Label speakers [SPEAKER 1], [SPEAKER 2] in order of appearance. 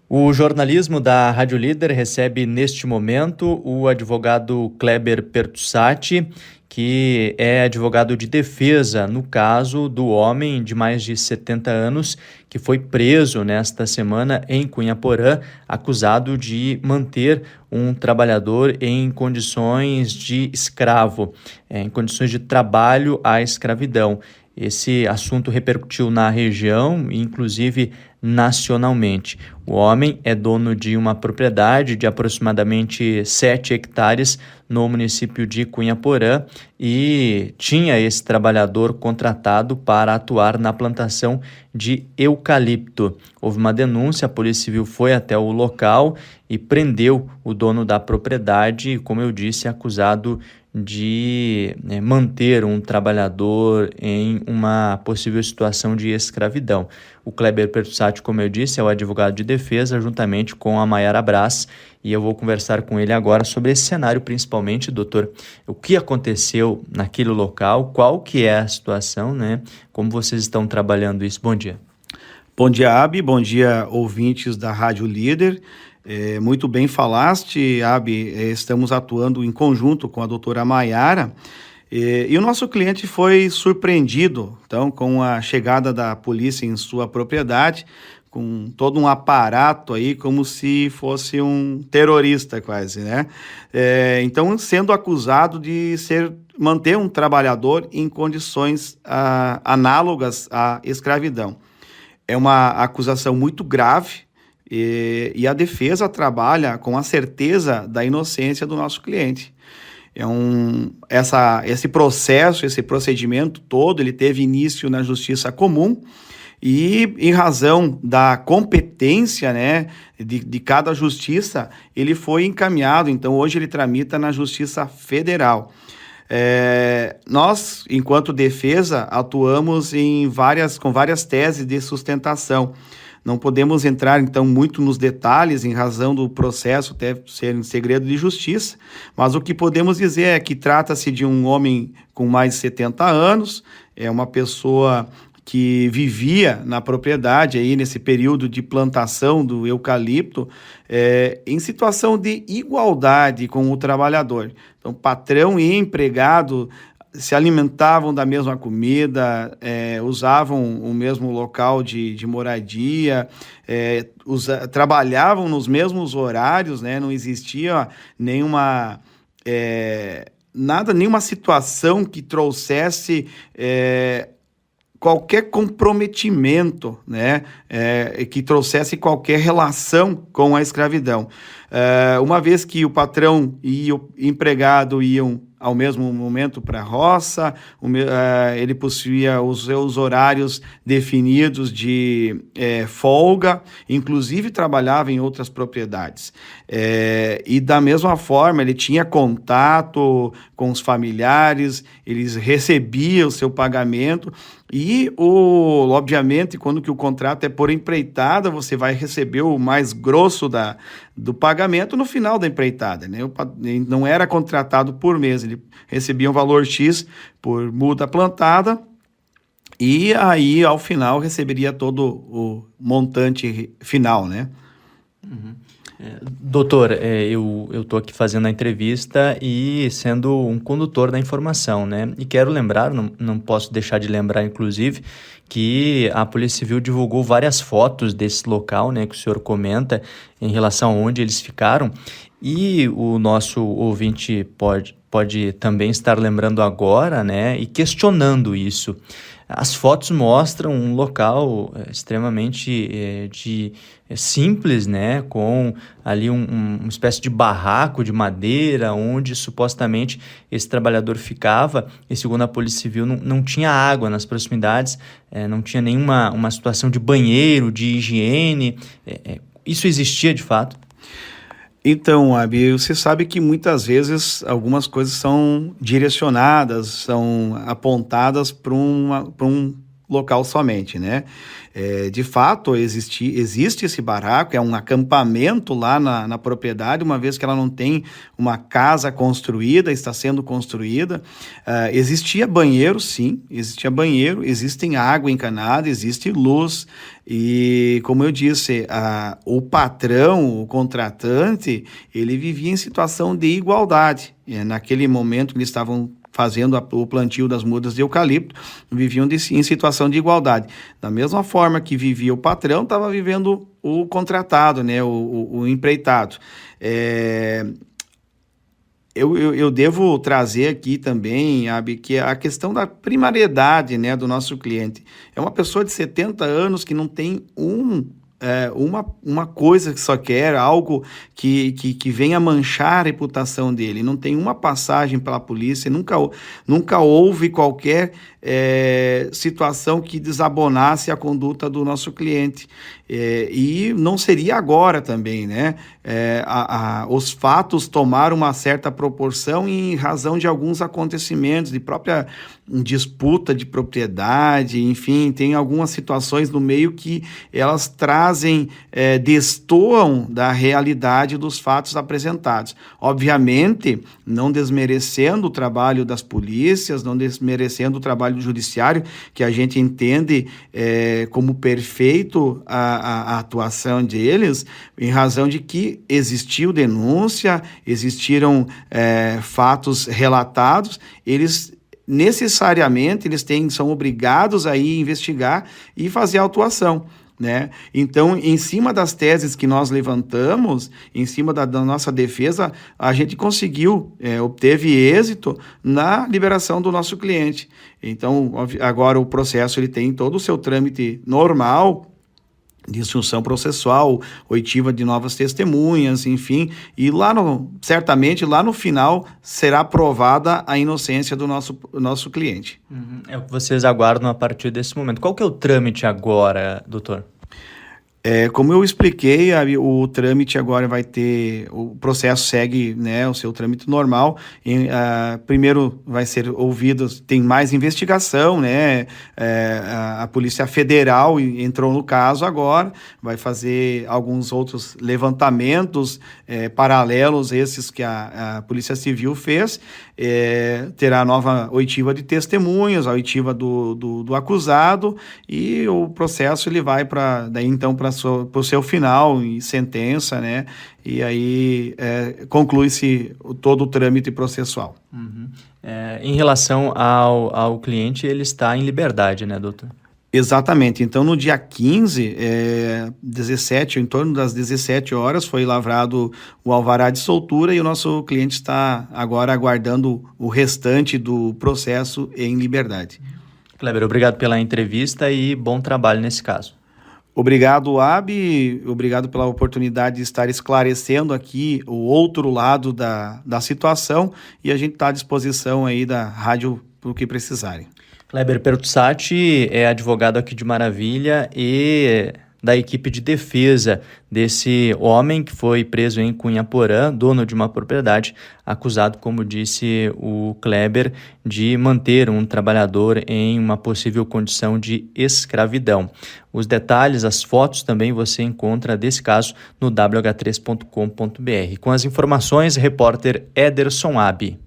[SPEAKER 1] O jornalismo da Rádio Líder recebe neste momento o advogado Kleber Pertussati, que é advogado de defesa no caso do homem de mais de 70 anos que foi preso nesta semana em Cunhaporã, acusado de manter um trabalhador em condições de escravo, em condições de trabalho à escravidão. Esse assunto repercutiu na região, inclusive nacionalmente. O homem é dono de uma propriedade de aproximadamente 7 hectares no município de Cunhaporã e tinha esse trabalhador contratado para atuar na plantação de eucalipto. Houve uma denúncia, a Polícia Civil foi até o local e prendeu o dono da propriedade, como eu disse, acusado de manter um trabalhador em uma possível situação de escravidão. O Kleber Pertussati, como eu disse, é o advogado de defesa, juntamente com a Mayara Brás, e eu vou conversar com ele agora sobre esse cenário, principalmente, doutor, o que aconteceu naquele local, qual que é a situação, né? Como vocês estão trabalhando isso? Bom dia.
[SPEAKER 2] Bom dia, Abi. Bom dia, ouvintes da Rádio Líder. Muito bem falaste, Abi. Estamos atuando em conjunto com a doutora Mayara. E o nosso cliente foi surpreendido, então, com a chegada da polícia em sua propriedade, com todo um aparato aí, como se fosse um terrorista quase, né? Então, sendo acusado de manter um trabalhador em condições análogas à escravidão. É uma acusação muito grave e a defesa trabalha com a certeza da inocência do nosso cliente. Esse processo, esse procedimento todo, ele teve início na Justiça Comum e, em razão da competência, né, de cada justiça, ele foi encaminhado. Então, hoje ele tramita na Justiça Federal. Nós, enquanto defesa, atuamos com várias teses de sustentação. Não podemos entrar, então, muito nos detalhes, em razão do processo até ser em segredo de justiça, mas o que podemos dizer é que trata-se de um homem com mais de 70 anos, é uma pessoa que vivia na propriedade aí nesse período de plantação do eucalipto, em situação de igualdade com o trabalhador. Então, patrão e empregado se alimentavam da mesma comida, usavam o mesmo local de moradia, trabalhavam nos mesmos horários, né? Não existia nenhuma situação que trouxesse qualquer comprometimento, né, que trouxesse qualquer relação com a escravidão. Uma vez que o patrão e o empregado iam ao mesmo momento para a roça, ele possuía os seus horários definidos de folga, inclusive trabalhava em outras propriedades. E da mesma forma, ele tinha contato com os familiares, eles recebiam o seu pagamento e, obviamente, quando que o contrato é por empreitada, você vai receber o mais grosso do pagamento no final da empreitada, né? Ele não era contratado por mês, ele recebia um valor X por muda plantada e aí, ao final, receberia todo o montante final, né?
[SPEAKER 1] Uhum. Doutor, eu estou aqui fazendo a entrevista e sendo um condutor da informação, né? E quero lembrar, não posso deixar de lembrar, inclusive, que a Polícia Civil divulgou várias fotos desse local, né, que o senhor comenta em relação a onde eles ficaram. E o nosso ouvinte pode também estar lembrando agora, né, e questionando isso. As fotos mostram um local extremamente simples, né, com ali uma espécie de barraco de madeira, onde supostamente esse trabalhador ficava, e segundo a Polícia Civil não tinha água nas proximidades, não tinha nenhuma situação de banheiro, de higiene. Isso existia de fato?
[SPEAKER 2] Então, Abi, você sabe que muitas vezes algumas coisas são direcionadas, são apontadas para um local somente, né? De fato, existe esse barraco, é um acampamento lá na propriedade, uma vez que ela não tem uma casa construída, está sendo construída. Existia banheiro, sim, existia banheiro, existem água encanada, existe luz, e como eu disse, o patrão, o contratante, ele vivia em situação de igualdade. Naquele momento que eles estavam fazendo o plantio das mudas de eucalipto, viviam em situação de igualdade. Da mesma forma que vivia o patrão, estava vivendo o contratado, né, o empreitado. Eu devo trazer aqui também, Abi, que a questão da primariedade, né, do nosso cliente. É uma pessoa de 70 anos que não tem uma coisa que só quer, algo que venha manchar a reputação dele. Não tem uma passagem pela polícia, nunca houve qualquer situação que desabonasse a conduta do nosso cliente. E não seria agora também, né? Os fatos tomaram uma certa proporção em razão de alguns acontecimentos, de própria disputa de propriedade, enfim, tem algumas situações no meio que elas trazem, destoam da realidade dos fatos apresentados. Obviamente, não desmerecendo o trabalho das polícias, não desmerecendo o trabalho do judiciário, que a gente entende como perfeito a atuação deles, em razão de que existiu denúncia, existiram fatos relatados, eles necessariamente são obrigados a ir investigar e fazer a autuação, né? Então, em cima das teses que nós levantamos, em cima da nossa defesa, a gente obteve êxito na liberação do nosso cliente. Então, agora o processo ele tem todo o seu trâmite normal, de instrução processual, oitiva de novas testemunhas, enfim, e certamente lá no final será provada a inocência do nosso cliente.
[SPEAKER 1] É o que vocês aguardam a partir desse momento. Qual que é o trâmite agora, doutor?
[SPEAKER 2] Como eu expliquei, o trâmite agora o processo segue, né, o seu trâmite normal. Primeiro vai ser ouvido, tem mais investigação, né, a Polícia Federal entrou no caso agora, vai fazer alguns outros levantamentos paralelos esses que a Polícia Civil fez, terá nova oitiva de testemunhas, a oitiva do acusado, e o processo ele vai para o seu final em sentença, né? E aí conclui-se todo o trâmite processual.
[SPEAKER 1] Em relação ao cliente, ele está em liberdade, né, doutor?
[SPEAKER 2] Exatamente. Então, no dia 15, em torno das 17 horas, foi lavrado o alvará de soltura e o nosso cliente está agora aguardando o restante do processo em liberdade.
[SPEAKER 1] Kleber, obrigado pela entrevista e bom trabalho nesse caso.
[SPEAKER 2] Obrigado, Abi, obrigado pela oportunidade de estar esclarecendo aqui o outro lado da situação, e a gente está à disposição aí da rádio para o que precisarem.
[SPEAKER 1] Kleber Pertussati é advogado aqui de Maravilha e da equipe de defesa desse homem que foi preso em Cunhaporã, dono de uma propriedade, acusado, como disse o Kleber, de manter um trabalhador em uma possível condição de escravidão. Os detalhes, as fotos também você encontra desse caso no wh3.com.br. Com as informações, repórter Ederson Abi.